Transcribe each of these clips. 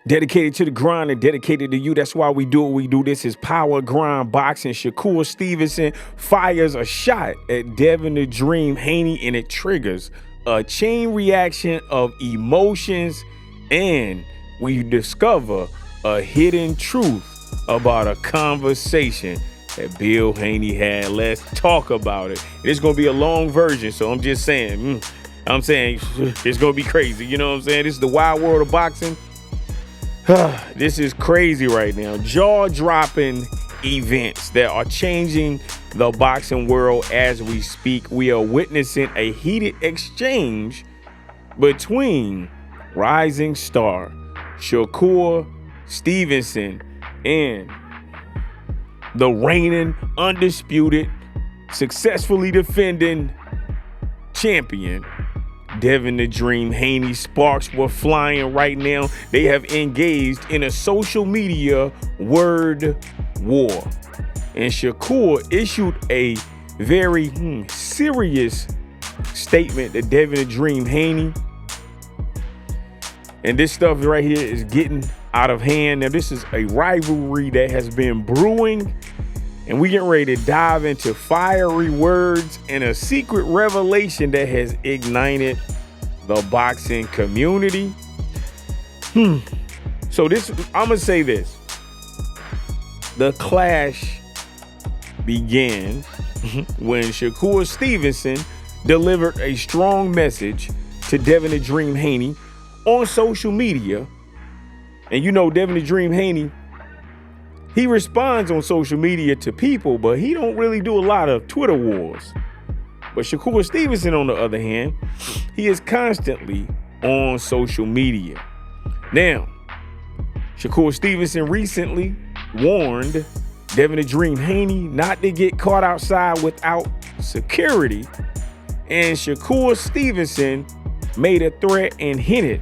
Dedicated to the grind and dedicated to you. That's why we do what we do. This is Power Grind Boxing. Shakur Stevenson fires a shot at Devin the Dream Haney, and it triggers a chain reaction of emotions, and we discover a hidden truth about a conversation that Bill Haney had. Let's talk about it. It's going to be a long version, so I'm just saying, it's going to be crazy. You know what I'm saying? This is the wild world of boxing. This is crazy right now. Jaw-dropping events that are changing the boxing world as we speak. We are witnessing a heated exchange between rising star Shakur Stevenson and the reigning, undisputed, successfully defending champion Devin the Dream Haney. Sparks were flying right now. They have engaged in a social media word war. And Shakur issued a very serious statement to Devin the Dream Haney. And this stuff right here is getting out of hand. Now, this is a rivalry that has been brewing. And we getting ready to dive into fiery words and a secret revelation that has ignited the boxing community. So I'm gonna say this. The clash began when Shakur Stevenson delivered a strong message to Devin the Dream Haney on social media. And you know, Devin the Dream Haney, he responds on social media to people, but he don't really do a lot of Twitter wars. But Shakur Stevenson, on the other hand, he is constantly on social media. Now, Shakur Stevenson recently warned Devin the Dream Haney not to get caught outside without security. And Shakur Stevenson made a threat and hinted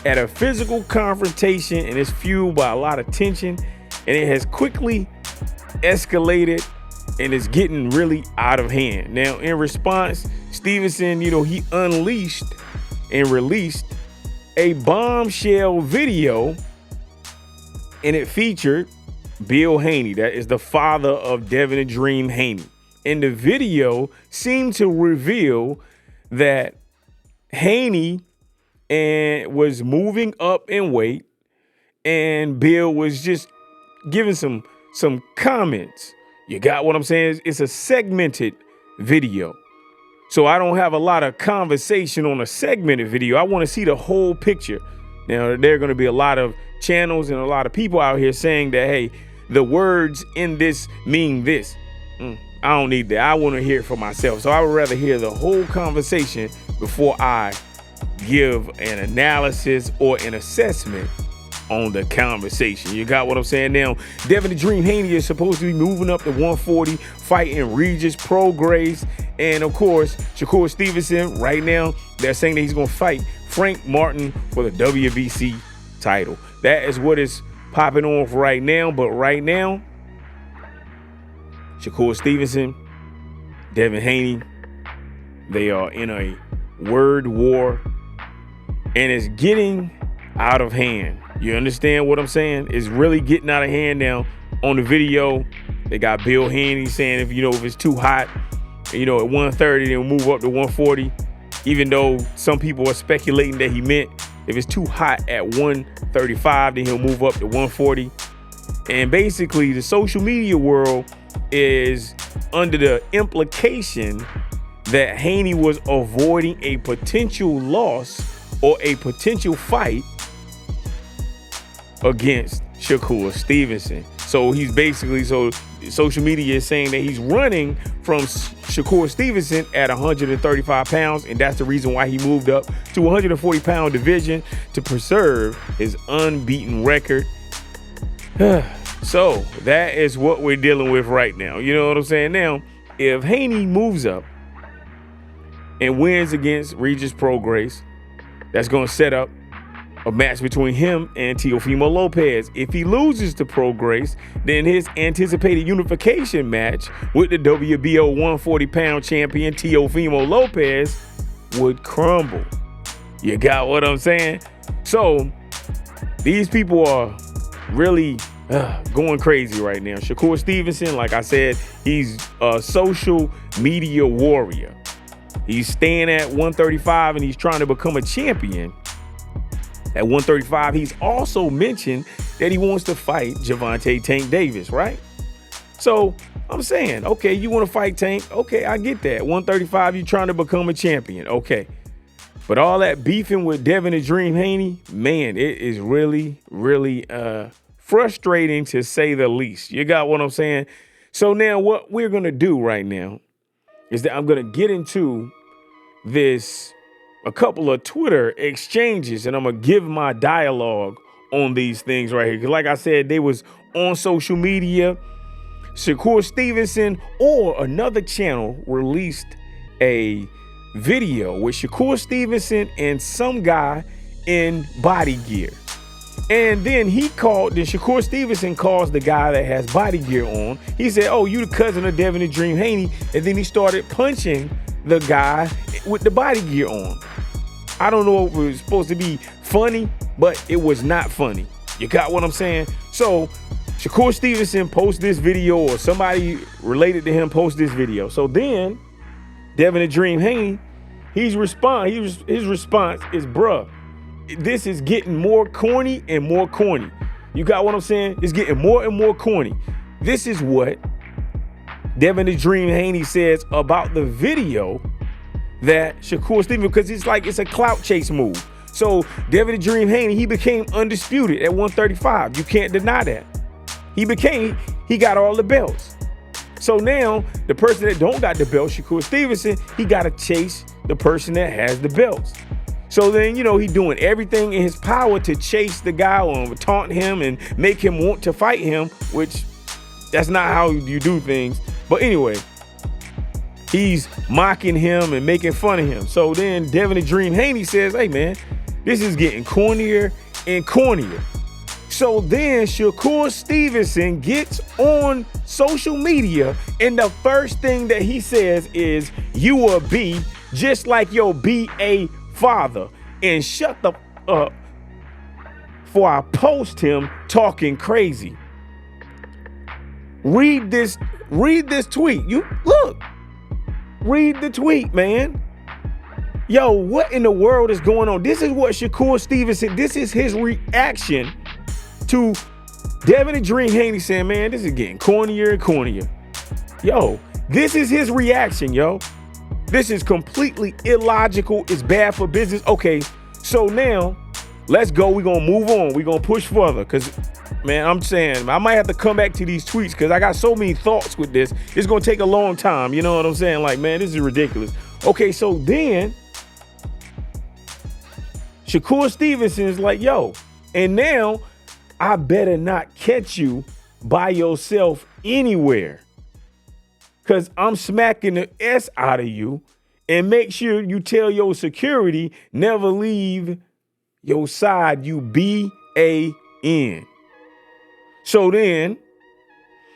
at a physical confrontation, and it's fueled by a lot of tension. And it has quickly escalated and is getting really out of hand. Now, in response, Stevenson, he unleashed and released a bombshell video, and it featured Bill Haney, that is the father of Devin the Dream Haney. And the video seemed to reveal that Haney was moving up in weight, and Bill was just giving some comments. You got what I'm saying? It's a segmented video. So I don't have a lot of conversation on a segmented video. I want to see the whole picture. Now, there are going to be a lot of channels and a lot of people out here saying that, hey, the words in this mean this. I don't need that. I want to hear it for myself. So I would rather hear the whole conversation before I give an analysis or an assessment on the conversation. You got what I'm saying? Now, Devin the Dream Haney is supposed to be moving up to 140, fighting Regis Prograis. And of course, Shakur Stevenson, right now, they're saying that he's going to fight Frank Martin for the WBC title. That is what is popping off right now. But right now, Shakur Stevenson, Devin Haney, they are in a word war, and it's getting out of hand. You understand what I'm saying? It's really getting out of hand now. On the video, they got Bill Haney saying if it's too hot, at 130, they'll move up to 140. Even though some people are speculating that he meant if it's too hot at 135, then he'll move up to 140. And basically, the social media world is under the implication that Haney was avoiding a potential loss or a potential fight against Shakur Stevenson. So he's basically, social media is saying that he's running from Shakur Stevenson at 135 pounds, and that's the reason why he moved up to 140-pound division to preserve his unbeaten record. So that is what we're dealing with right now. You know what I'm saying? Now, if Haney moves up and wins against Regis Prograis, that's going to set up a match between him and Teofimo Lopez. If he loses to Prograis, then his anticipated unification match with the WBO 140-pound champion Teofimo Lopez would crumble. You got what I'm saying? So These people are really going crazy right now. Shakur Stevenson, like I said, he's a social media warrior. He's staying at 135 and he's trying to become a champion. At 135, he's also mentioned that he wants to fight Gervonta Tank Davis, right? So I'm saying, okay, you want to fight Tank? Okay, I get that. 135, you're trying to become a champion. Okay. But all that beefing with Devin the Dream Haney, man, it is really, really frustrating to say the least. You got what I'm saying? So now what we're going to do right now is that I'm going to get into a couple of Twitter exchanges, and I'm going to give my dialogue on these things right here. Because like I said, they was on social media. Shakur Stevenson or another channel released a video with Shakur Stevenson and some guy in body gear. And then Shakur Stevenson calls the guy that has body gear on. He said, "Oh, you the cousin of Devin the Dream Haney." And then he started punching the guy with the body gear on. I don't know if it was supposed to be funny, but it was not funny. You got what I'm saying? So Shakur Stevenson posts this video, or somebody related to him posts this video. So then Devin the Dream Haney, his response is, bruh, this is getting more corny and more corny. You got what I'm saying? It's getting more and more corny. This is what Devin the Dream Haney says about the video that Shakur Stevenson, because it's a clout chase move. So Devin the Dream Haney, he became undisputed at 135. You can't deny that. He got all the belts. So now the person that don't got the belt, Shakur Stevenson, he got to chase the person that has the belts. So then, he doing everything in his power to chase the guy or taunt him and make him want to fight him, which that's not how you do things. But anyway, he's mocking him and making fun of him. So then Devin the Dream Haney says, "Hey man, this is getting cornier and cornier." So then Shakur Stevenson gets on social media, and the first thing that he says is, "You a B, just like your BA father." And shut the up before I post him talking crazy. Read this tweet. Read the tweet, man. Yo, what in the world is going on? This is what Shakur Stevenson, this is his reaction to Devin the Dream Haney saying, "Man, this is getting cornier and cornier." Yo, this is his reaction, yo. This is completely illogical. It's bad for business. Okay, so now let's go. We're going to move on. We're going to push further because, man, I'm saying I might have to come back to these tweets because I got so many thoughts with this. It's going to take a long time. You know what I'm saying? Like, man, this is ridiculous. Okay, so then Shakur Stevenson is like, "Yo, and now I better not catch you by yourself anywhere, because I'm smacking the S out of you, and make sure you tell your security never leave your side, you BAN." So then,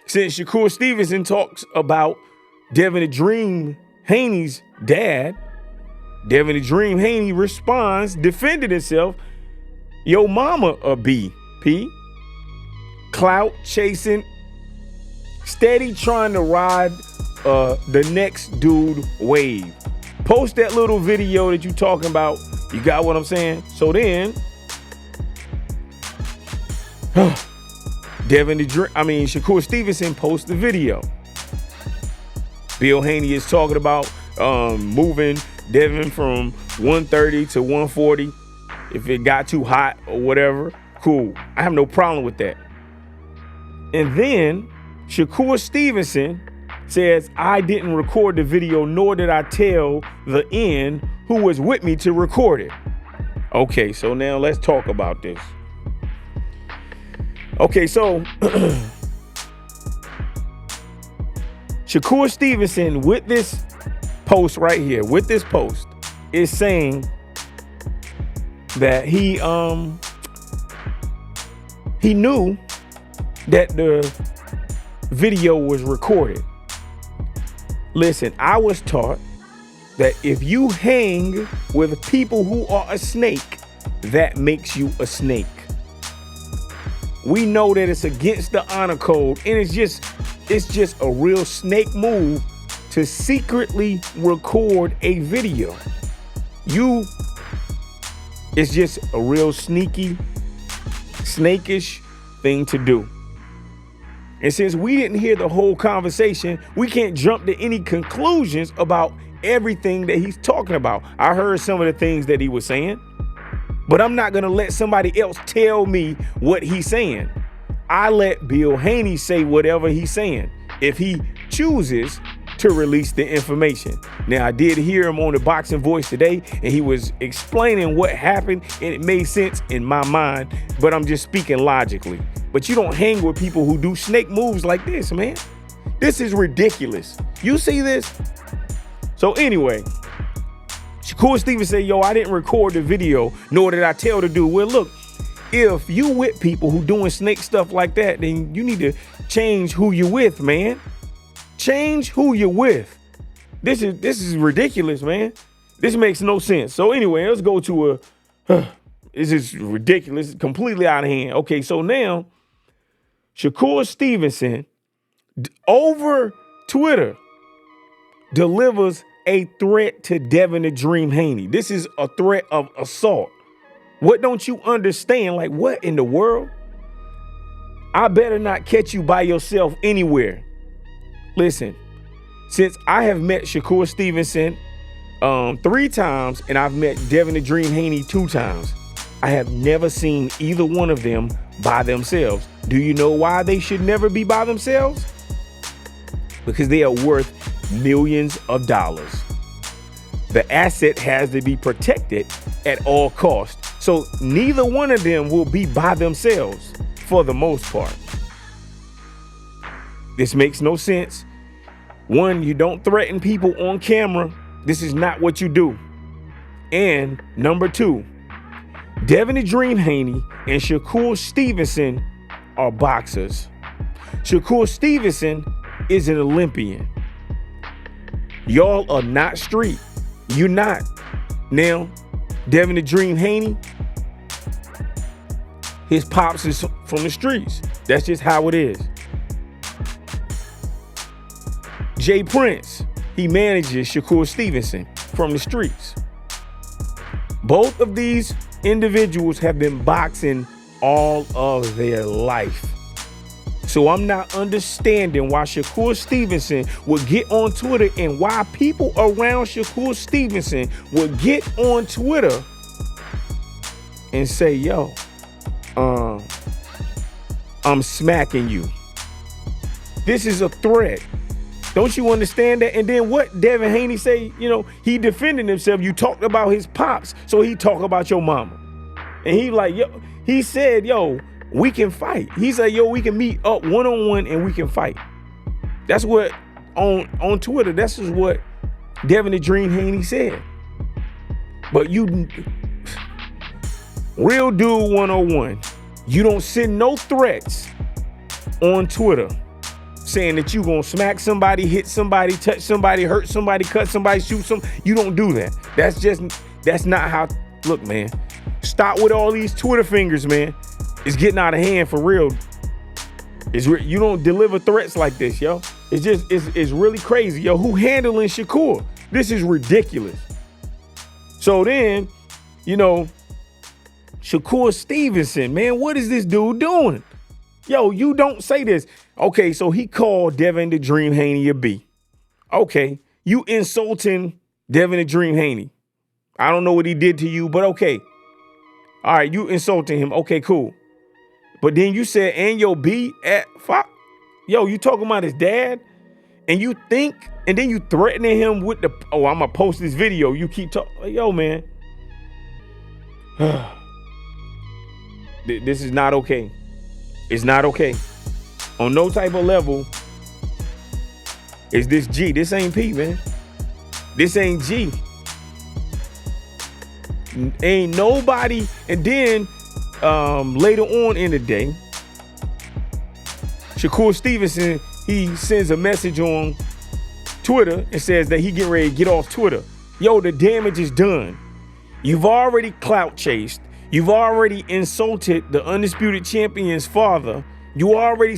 since Shakur Stevenson talks about Devin the Dream Haney's dad, Devin the Dream Haney responds, defended himself, "Yo mama a BP, clout chasing, steady trying to ride the next dude wave. Post that little video that you talking about." You got what I'm saying? So then, Shakur Stevenson posts the video. Bill Haney is talking about moving Devin from 130 to 140. If it got too hot or whatever, cool. I have no problem with that. And then Shakur Stevenson says, "I didn't record the video, nor did I tell the N who was with me to record it." Okay, so now let's talk about this. Okay, so Shakur Stevenson with this post right here, is saying that he knew that the video was recorded. Listen, I was taught that if you hang with people who are a snake, that makes you a snake. We know that it's against the honor code, and it's just a real snake move to secretly record a video. It's just a real sneaky, snakish thing to do. And since we didn't hear the whole conversation, we can't jump to any conclusions about everything that he's talking about. I heard some of the things that he was saying, but I'm not going to let somebody else tell me what he's saying. I let Bill Haney say whatever he's saying if he chooses to release the information. Now, I did hear him on the Boxing Voice today, and he was explaining what happened, and it made sense in my mind, but I'm just speaking logically. But you don't hang with people who do snake moves like this, man. This is ridiculous. You see this? So anyway, Shakur Stevenson said, yo, I didn't record the video, nor did I tell the dude. Well, look, if you with people who doing snake stuff like that, then you need to change who you with, man. Change who you're with. This is ridiculous, man. This makes no sense. So anyway, let's go to this is ridiculous. It's completely out of hand. Okay, so now Shakur Stevenson over Twitter delivers a threat to Devin the Dream Haney. This is a threat of assault. What don't you understand? Like, what in the world? I better not catch you by yourself anywhere. Listen, since I have met Shakur Stevenson 3 times and I've met Devin the Dream Haney 2 times, I have never seen either one of them by themselves. Do you know why they should never be by themselves? Because they are worth millions of dollars. The asset has to be protected at all costs. So neither one of them will be by themselves for the most part. This makes no sense. One, you don't threaten people on camera. This is not what you do. And number 2, Devin the Dream Haney and Shakur Stevenson are boxers. Shakur Stevenson is an Olympian. Y'all are not street. You're not. Now, Devin the Dream Haney, his pops is from the streets. That's just how it is. Jay Prince, he manages Shakur Stevenson from the streets. Both of these individuals have been boxing all of their life. So I'm not understanding why Shakur Stevenson would get on Twitter and why people around Shakur Stevenson would get on Twitter and say, yo, I'm smacking you. This is a threat. Don't you understand that? And then what Devin Haney say, he defended himself. You talked about his pops, so he talk about your mama. And he like, yo, he said, yo, we can fight. He said, yo, we can meet up one-on-one and we can fight. That's what on Twitter, that's just what Devin the Dream Haney said. But you, real dude 101, you don't send no threats on Twitter saying that you gonna smack somebody, hit somebody, touch somebody, hurt somebody, cut somebody, shoot some. You don't do that. That's not how. Look, man, stop with all these Twitter fingers, man. It's getting out of hand for real. You don't deliver threats like this, yo. It's really crazy, yo. Who handling Shakur? This is ridiculous. So then, Shakur Stevenson, man, what is this dude doing? Yo, you don't say this. Okay, so he called Devin the Dream Haney a B. Okay, you insulting Devin the Dream Haney. I don't know what he did to you, but okay. All right, you insulting him. Okay, cool. But then you said, and your B at fuck. Yo, you talking about his dad? And you think, and then you threatening him with the, I'm going to post this video. You keep talking. Yo, man. This is not okay. It's not okay. On no type of level is this G. This ain't P, man. This ain't G. Ain't nobody. And then later on in the day, Shakur Stevenson, he sends a message on Twitter and says that he getting ready to get off Twitter. Yo, the damage is done. You've already clout chased. You've already insulted the undisputed champion's father. You already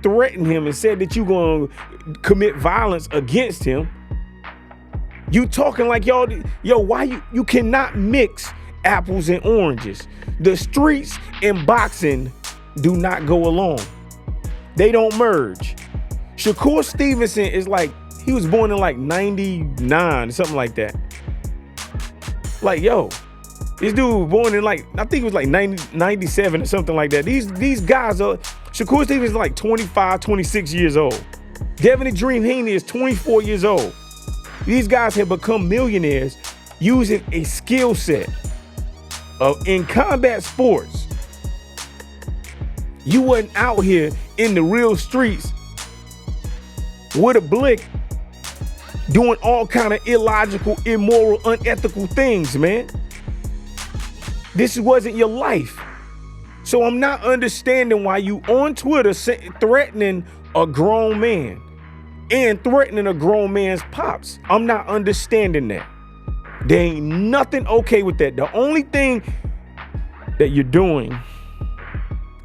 threatened him and said that you're going to commit violence against him. You talking like yo, why you cannot mix apples and oranges. The streets and boxing do not go along. They don't merge. Shakur Stevenson is like, he was born in like 99, something like that. Like, yo, this dude was born in like, I think it was like 97 or something like that. These guys are, Shakur Stevenson is like 25, 26 years old. Devin the Dream Haney is 24 years old. These guys have become millionaires using a skill set in combat sports. You wasn't out here in the real streets with a blick doing all kind of illogical, immoral, unethical things, man. This wasn't your life. So I'm not understanding why you on Twitter threatening a grown man and threatening a grown man's pops. I'm not understanding that. There ain't nothing okay with that. The only thing that you're doing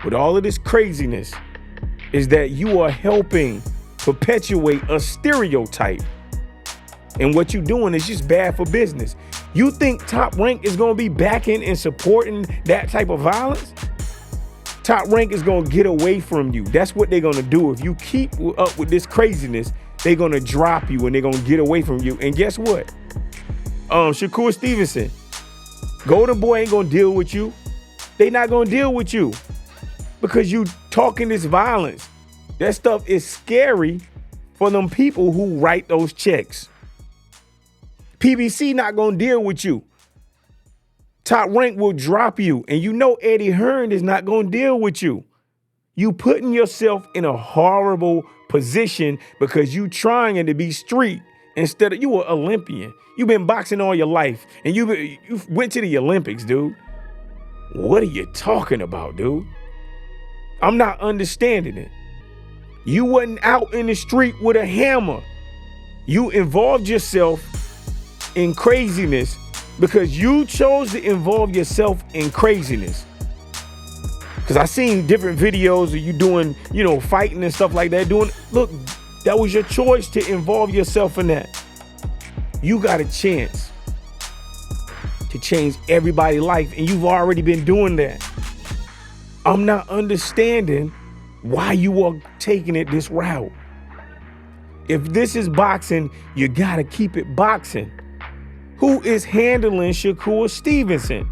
with all of this craziness is that you are helping perpetuate a stereotype. And what you're doing is just bad for business. You think Top Rank is going to be backing and supporting that type of violence? Top Rank is going to get away from you. That's what they're going to do. If you keep up with this craziness, they're going to drop you and they're going to get away from you. And guess what? Shakur Stevenson, Golden Boy ain't going to deal with you. They not going to deal with you because you talking this violence. That stuff is scary for them people who write those checks. PBC not going to deal with you. Top Rank will drop you. And you know Eddie Hearn is not going to deal with you. You putting yourself in a horrible position because you trying to be street instead of, you were Olympian. You've been boxing all your life and you went to the Olympics, dude. What are you talking about, dude? I'm not understanding it. You wasn't out in the street with a hammer. You involved yourself in craziness because you chose to involve yourself in craziness. Because I seen different videos of you doing, fighting and stuff like that. Look, that was your choice to involve yourself in that. You got a chance to change everybody's life, and you've already been doing that. I'm not understanding why you are taking it this route. If this is boxing, you gotta keep it boxing. Who is handling Shakur Stevenson?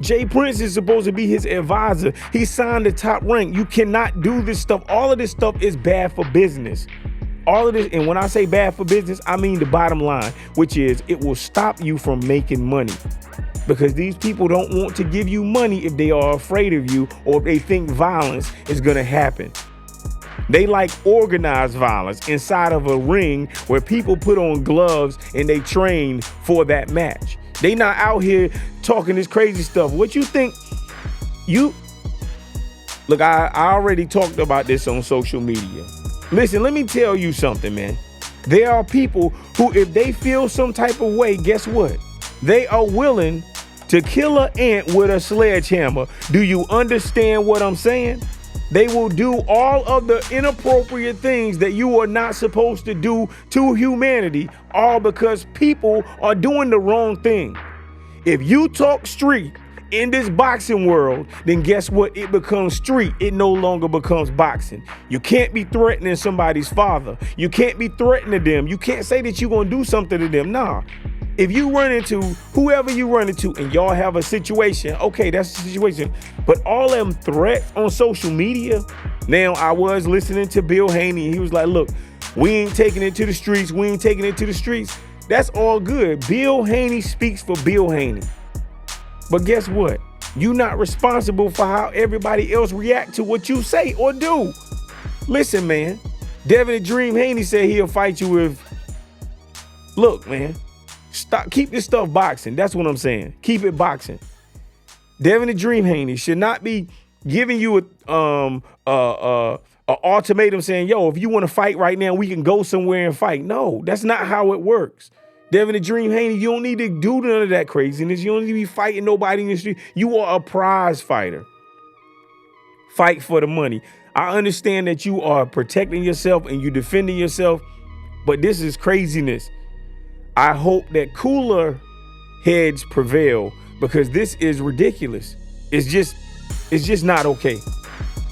Jay Prince is supposed to be his advisor. He signed the Top Rank. You cannot do this stuff. All of this stuff is bad for business. All of this, and when I say bad for business, I mean the bottom line, which is it will stop you from making money. Because these people don't want to give you money if they are afraid of you or if they think violence is going to happen. They like organized violence inside of a ring where people put on gloves and they train for that match. They not out here talking this crazy stuff. What you think? Look, I already talked about this on social media. Listen, let me tell you something, man. There are people who, if they feel some type of way, guess what? They are willing to kill an ant with a sledgehammer. Do you understand what I'm saying? They will do all of the inappropriate things that you are not supposed to do to humanity, all because people are doing the wrong thing. If you talk street in this boxing world, then guess what? It becomes street. It no longer becomes boxing. You can't be threatening somebody's father. You can't be threatening them. You can't say that you're going to do something to them. Nah. If you run into whoever you run into and y'all have a situation, okay, that's the situation. But all them threats on social media, now I was listening to Bill Haney. He was like, look, we ain't taking it to the streets. We ain't taking it to the streets. That's all good. Bill Haney speaks for Bill Haney. But guess what? You're not responsible for how everybody else react to what you say or do. Listen, man, Devin the Dream Haney said he'll fight you if, look, man. Stop. Keep this stuff boxing. That's what I'm saying. Keep it boxing. Devin the Dream Haney should not be giving you a ultimatum saying, yo, if you want to fight right now, we can go somewhere and fight. No, that's not how it works. Devin the Dream Haney, you don't need to do none of that craziness. You don't need to be fighting nobody in the street. You are a prize fighter. Fight for the money. I understand that you are protecting yourself and you defending yourself, but this is craziness. I hope that cooler heads prevail because this is ridiculous. It's just not okay.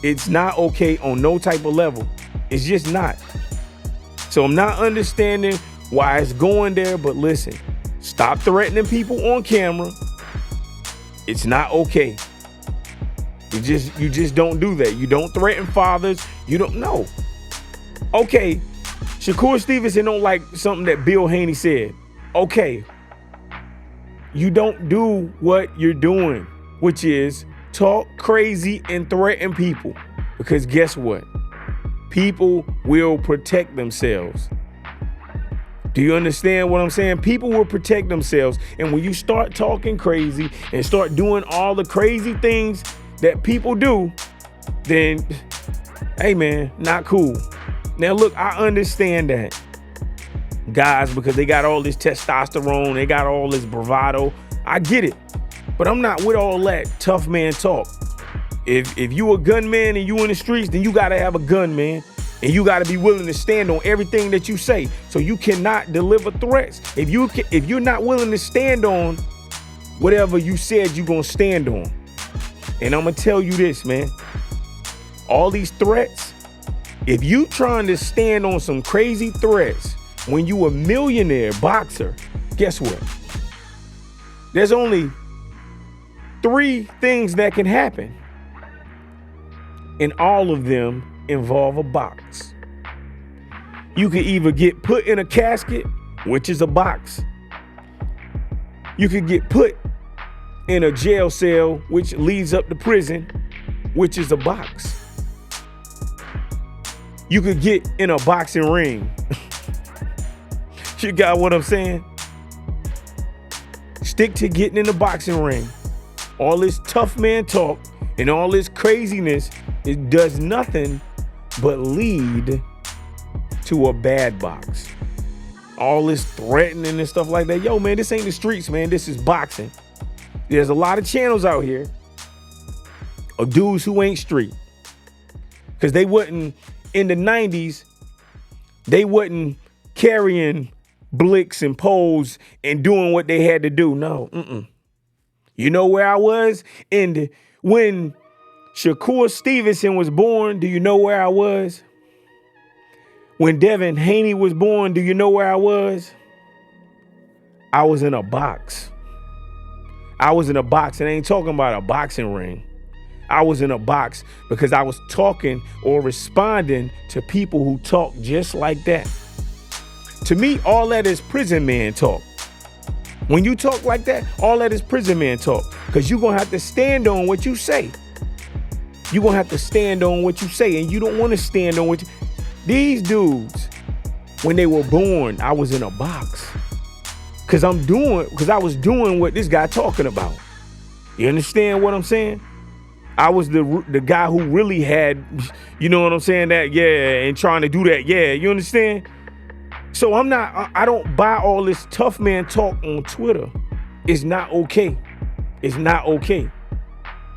It's not okay on no type of level. It's just not. So I'm not understanding why it's going there, but listen, stop threatening people on camera. It's not okay. You just don't do that. You don't threaten fathers. You don't know. Okay, Shakur Stevenson don't like something that Bill Haney said. Okay, you don't do what you're doing, which is talk crazy and threaten people. Because guess what? People will protect themselves. Do you understand what I'm saying? People will protect themselves. And when you start talking crazy and start doing all the crazy things that people do, then, hey man, not cool. Now look, I understand that guys, because they got all this testosterone, they got all this bravado. I get it, but I'm not with all that tough man talk. If you a gunman and you in the streets, then you gotta have a gun, man. And you gotta be willing to stand on everything that you say. So you cannot deliver threats. If you're not willing to stand on whatever you said you're gonna stand on. And I'm gonna tell you this, man. All these threats, if you trying to stand on some crazy threats when you a millionaire boxer, guess what? There's only 3 things that can happen. And all of them involve a box. You could either get put in a casket, which is a box. You could get put in a jail cell, which leads up to prison, which is a box. You could get in a boxing ring. You got what I'm saying? Stick to getting in the boxing ring. All this tough man talk and all this craziness, it does nothing but lead to a bad box. All this threatening and stuff like that. Yo, man, this ain't the streets, man. This is boxing. There's a lot of channels out here of dudes who ain't street. Because they wasn't, in the 90s, they wasn't carrying blicks and poles and doing what they had to do. No, You know where I was? When Shakur Stevenson was born, do you know where I was? When Devin Haney was born, do you know where I was? I was in a box. I was in a box, and I ain't talking about a boxing ring. I was in a box because I was talking or responding to people who talk just like that. To me, all that is prison man talk. When you talk like that, all that is prison man talk, because you're going to have to stand on what you say. You're going to have to stand on what you say, and you don't want to stand on what you... These dudes, when they were born, I was in a box. Because I was doing what this guy talking about. You understand what I'm saying? I was the guy who really had, you know what I'm saying, that, yeah, and trying to do that, yeah, you understand? So I don't buy all this tough man talk on Twitter. It's not okay. It's not okay.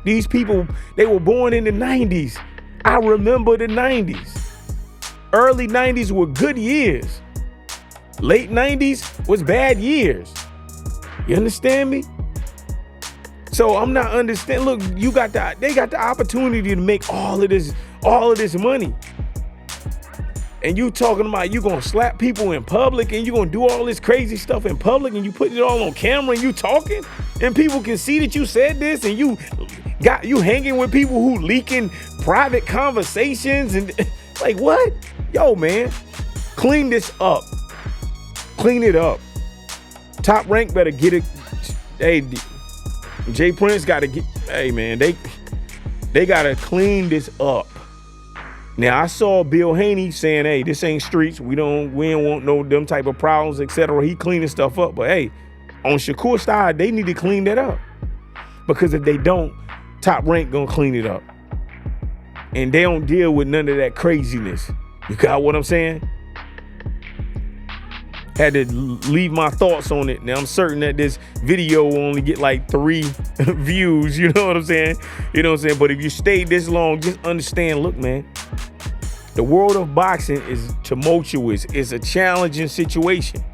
These people, they were born in the 90s. I remember the 90s. Early 90s were good years. Late 90s was bad years. You understand me? So I'm not understanding. Look, they got the opportunity to make all of this money. And you talking about you gonna slap people in public and you gonna do all this crazy stuff in public and you putting it all on camera and you talking and people can see that you said this and you hanging with people who leaking private conversations and like what? Yo, man, clean this up. Clean it up. Top Rank better get it. Hey, Jay Prince got to get. Hey, man, they got to clean this up. Now, I saw Bill Haney saying, hey, this ain't streets. We don't want no them type of problems, etc. He cleaning stuff up. But, hey, on Shakur side, they need to clean that up. Because if they don't, Top Rank going to clean it up. And they don't deal with none of that craziness. You got what I'm saying? had to leave my thoughts on it. Now I'm certain that this video will only get like 3 views. You know what I'm saying? You know what I'm saying? But if you stayed this long, just understand, look, man, the world of boxing is tumultuous. It's a challenging situation.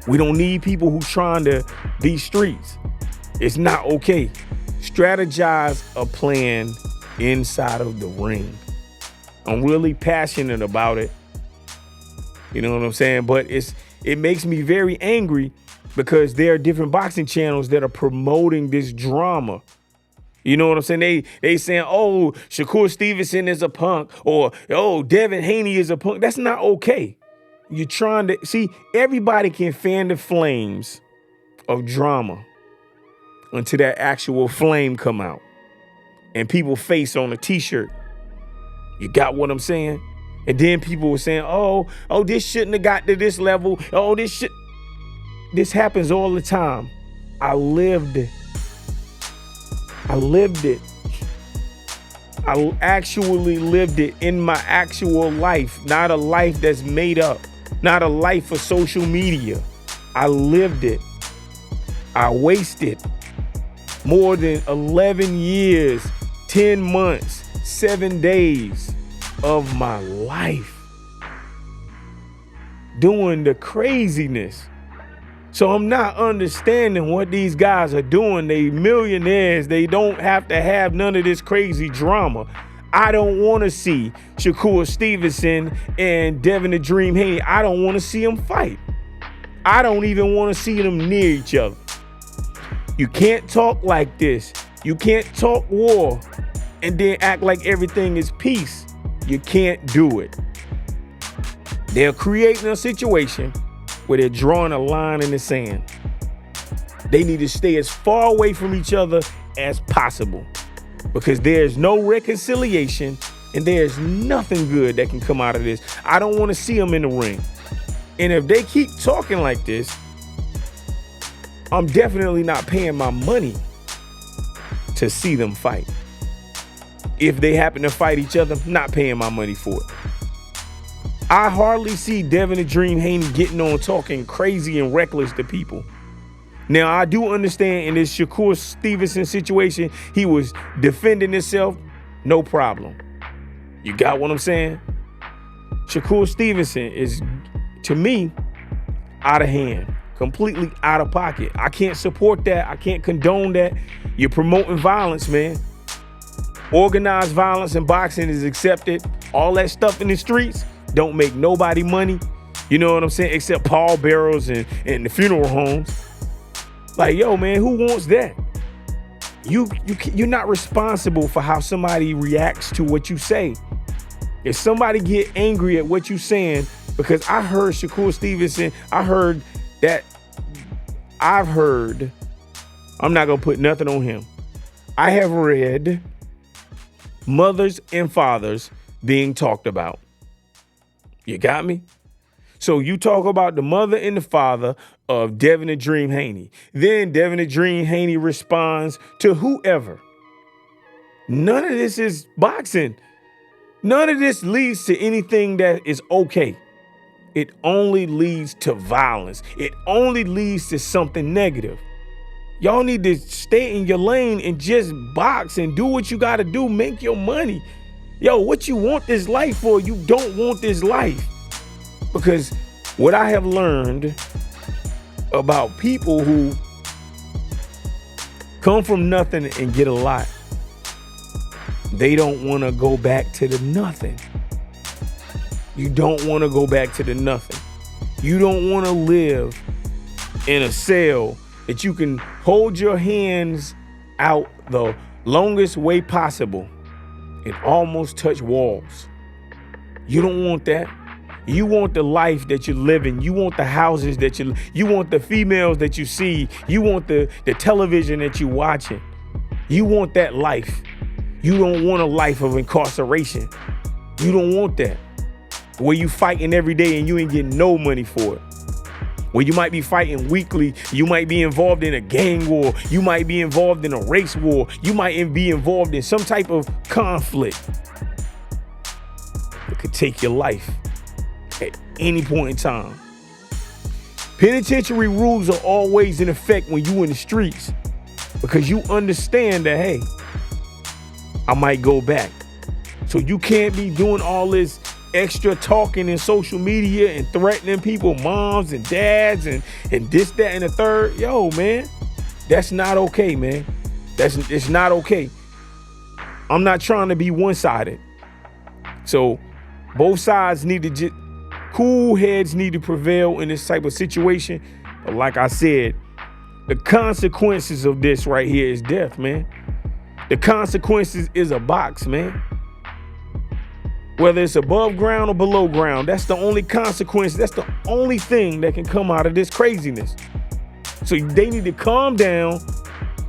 We don't need people who trying to be streets. It's not okay. Strategize a plan inside of the ring. I'm really passionate about it. You know what I'm saying? But it makes me very angry because there are different boxing channels that are promoting this drama. You know what I'm saying? They saying, oh, Shakur Stevenson is a punk, or oh, Devin Haney is a punk. That's not okay. You're trying to see, everybody can fan the flames of drama until that actual flame come out and people face on a t-shirt. You got what I'm saying? And then people were saying, oh, this shouldn't have got to this level. Oh, this happens all the time. I lived it. I actually lived it in my actual life, not a life that's made up, not a life for social media. I lived it. I wasted more than 11 years, 10 months, 7 days of my life doing the craziness. So I'm not understanding what these guys are doing. They millionaires. They don't have to have none of this crazy drama. I don't want to see Shakur Stevenson and Devin the Dream Haney. I don't want to see them fight. I don't even want to see them near each other. You can't talk like this. You can't talk war and then act like everything is peace. You can't do it. They're creating a situation where they're drawing a line in the sand. They need to stay as far away from each other as possible because there's no reconciliation and there's nothing good that can come out of this. I don't want to see them in the ring. And if they keep talking like this, I'm definitely not paying my money to see them fight. If they happen to fight each other, I'm not paying my money for it. I hardly see Devin the Dream Haney getting on talking crazy and reckless to people. Now, I do understand in this Shakur Stevenson situation, he was defending himself, no problem. You got what I'm saying? Shakur Stevenson is, to me, out of hand, completely out of pocket. I can't support that. I can't condone that. You're promoting violence, man. Organized violence in boxing is accepted. All that stuff in the streets don't make nobody money. You know what I'm saying? Except pallbearers and the funeral homes. Like, yo, man, who wants that? You're not responsible for how somebody reacts to what you say. If somebody get angry at what you're saying, because I heard Shakur Stevenson, I'm not going to put nothing on him. I have read mothers and fathers being talked about. You got me? So you talk about the mother and the father of Devin the Dream Haney. Then Devin the Dream Haney responds to whoever. None of this is boxing. None of this leads to anything that is okay. It only leads to violence. It only leads to something negative. Y'all need to stay in your lane and just box and do what you got to do. Make your money. Yo, what you want this life for? You don't want this life. Because what I have learned about people who come from nothing and get a lot, they don't want to go back to the nothing. You don't want to go back to the nothing. You don't want to live in a cell that you can hold your hands out the longest way possible and almost touch walls. You don't want that. You want the life that you're living. You want the houses that you want the females that you see. You want the television that you're watching. You want that life. You don't want a life of incarceration. You don't want that. Where you fighting every day and you ain't getting no money for it. Where you might be fighting weekly. You might be involved in a gang war. You might be involved in a race war. You might be involved in some type of conflict. It could take your life at any point in time. Penitentiary rules are always in effect when you in the streets, because you understand that, hey, I might go back. So you can't be doing all this extra talking in social media and threatening people, moms and dads and this, that, and the third. Yo, man, that's not okay, man. It's not okay. I'm not trying to be one-sided. So both sides need to cool heads need to prevail in this type of situation. But like I said, the consequences of this right here is death, man. The consequences is a box, man. Whether it's above ground or below ground, that's the only consequence. That's the only thing that can come out of this craziness. So they need to calm down.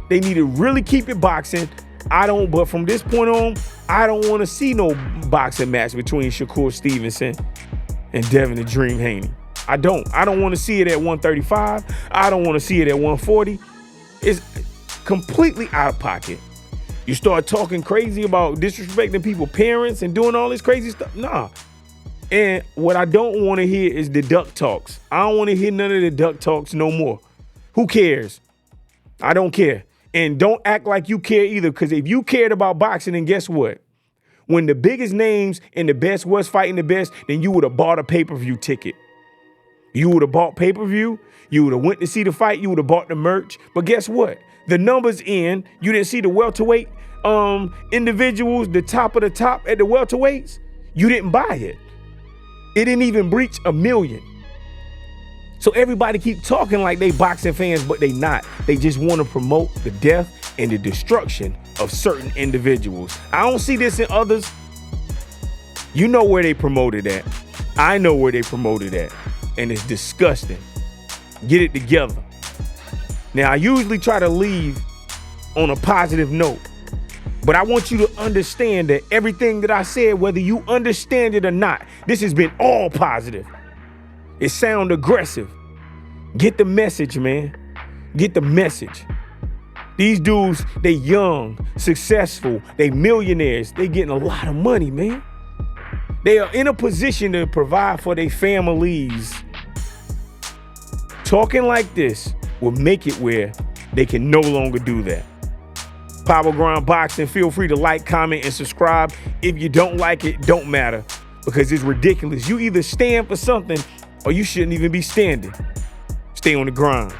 They need to really keep it boxing. But from this point on, I don't want to see no boxing match between Shakur Stevenson and Devin the Dream Haney. I don't want to see it at 135. I don't want to see it at 140. It's completely out of pocket. You start talking crazy about disrespecting people's parents and doing all this crazy stuff. Nah. And what I don't want to hear is the duck talks. I don't want to hear none of the duck talks no more. Who cares? I don't care. And don't act like you care either, because if you cared about boxing, then guess what? When the biggest names and the best was fighting the best, then you would have bought a pay-per-view ticket. You would have bought pay-per-view. You would have went to see the fight. You would have bought the merch. But guess what? The numbers in. You didn't see the welterweight individuals, the top of the top at the welterweights. You didn't buy it. It didn't even breach 1 million. So everybody keep talking like they boxing fans, but they not. They just want to promote the death and the destruction of certain individuals. I don't see this in others. You know where they promoted at. I know where they promoted at. And it's disgusting. Get it together. Now, I usually try to leave on a positive note, but I want you to understand that everything that I said, whether you understand it or not, this has been all positive. It sound aggressive. Get the message, man. Get the message. These dudes, they young, successful, they millionaires. They getting a lot of money, man. They are in a position to provide for their families. Talking like this will make it where they can no longer do that. Power Grind Boxing, feel free to like, comment, and subscribe. If you don't like it, don't matter, because it's ridiculous. You either stand for something or you shouldn't even be standing. Stay on the grind.